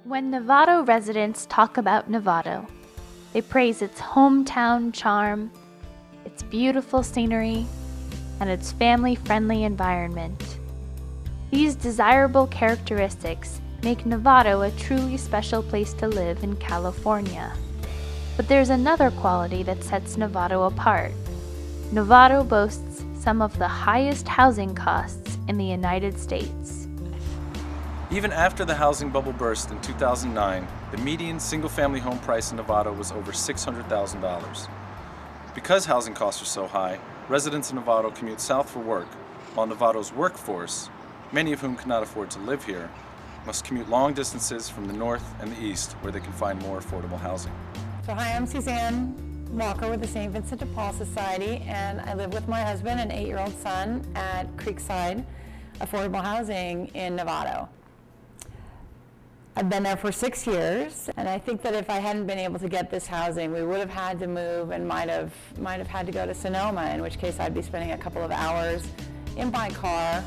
When Novato residents talk about Novato, they praise its hometown charm, its beautiful scenery, and its family-friendly environment. These desirable characteristics make Novato a truly special place to live in California. But there's another quality that sets Novato apart. Novato boasts some of the highest housing costs in the United States. Even after the housing bubble burst in 2009, the median single-family home price in Novato was over $600,000. Because housing costs are so high, residents in Novato commute south for work, while Novato's workforce, many of whom cannot afford to live here, must commute long distances from the north and the east where they can find more affordable housing. So hi, I'm Suzanne Walker with the St. Vincent de Paul Society, and I live with my husband and 8-year-old son at Creekside Affordable Housing in Novato. I've been there for 6 years, and I think that if I hadn't been able to get this housing, we would have had to move and might have had to go to Sonoma, in which case I'd be spending a couple of hours in my car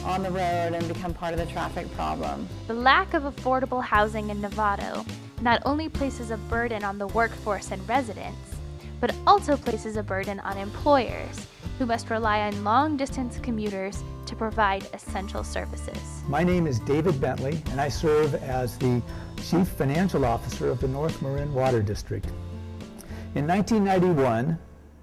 on the road and become part of the traffic problem. The lack of affordable housing in Novato not only places a burden on the workforce and residents, but also places a burden on employers who must rely on long-distance commuters to provide essential services. My name is David Bentley, and I serve as the Chief Financial Officer of the North Marin Water District. In 1991,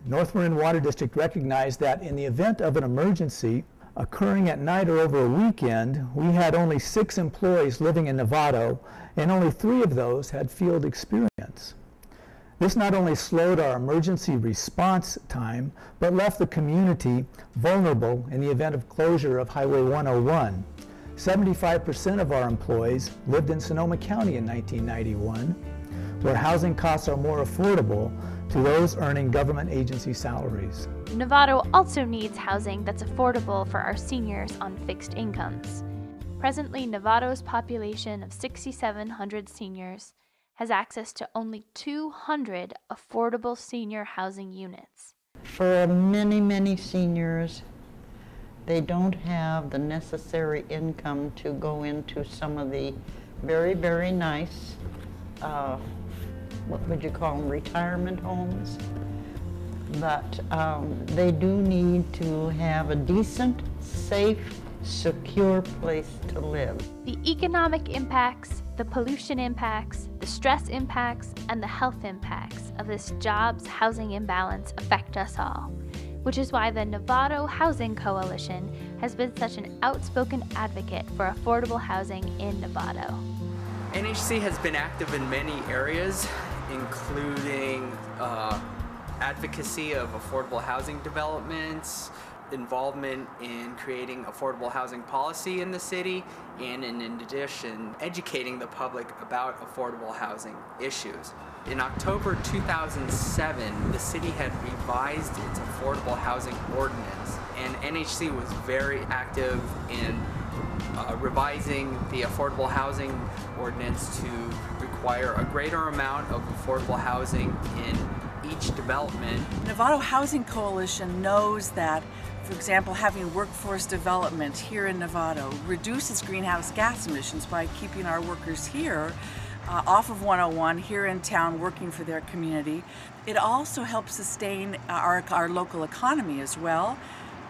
North Marin Water District recognized that in the event of an emergency occurring at night or over a weekend, we had only 6 employees living in Novato, and only 3 of those had field experience. This not only slowed our emergency response time, but left the community vulnerable in the event of closure of Highway 101. 75% of our employees lived in Sonoma County in 1991, where housing costs are more affordable to those earning government agency salaries. Novato also needs housing that's affordable for our seniors on fixed incomes. Presently, Novato's population of 6,700 seniors has access to only 200 affordable senior housing units. For many seniors, they don't have the necessary income to go into some of the very nice, what would you call them, retirement homes. But they do need to have a decent, safe, secure place to live. The economic impacts, the pollution impacts, the stress impacts, and the health impacts of this jobs housing imbalance affect us all, which is why the Novato Housing Coalition has been such an outspoken advocate for affordable housing in Novato. NHC has been active in many areas, including advocacy of affordable housing developments, involvement in creating affordable housing policy in the city, and in addition, educating the public about affordable housing issues. In October 2007, the city had revised its affordable housing ordinance, and NHC was very active in revising the affordable housing ordinance to require a greater amount of affordable housing in each development. Novato Housing Coalition knows that, for example, having workforce development here in Novato reduces greenhouse gas emissions by keeping our workers here off of 101 here in town working for their community. It also helps sustain our local economy as well.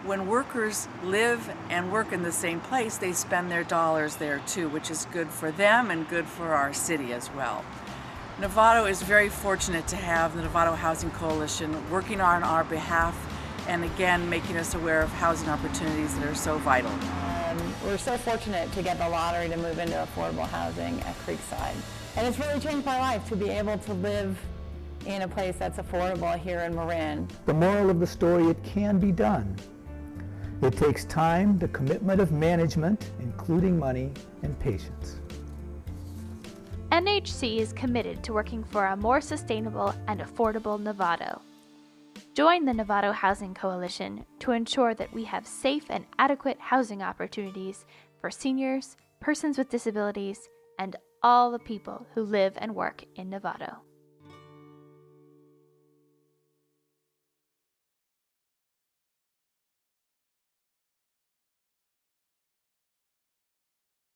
When workers live and work in the same place, they spend their dollars there too, which is good for them and good for our city as well. Novato is very fortunate to have the Novato Housing Coalition working on our behalf and again making us aware of housing opportunities that are so vital. We're so fortunate to get the lottery to move into affordable housing at Creekside. And it's really changed my life to be able to live in a place that's affordable here in Marin. The moral of the story, it can be done. It takes time, the commitment of management, including money, and patience. NHC is committed to working for a more sustainable and affordable Novato. Join the Novato Housing Coalition to ensure that we have safe and adequate housing opportunities for seniors, persons with disabilities, and all the people who live and work in Novato.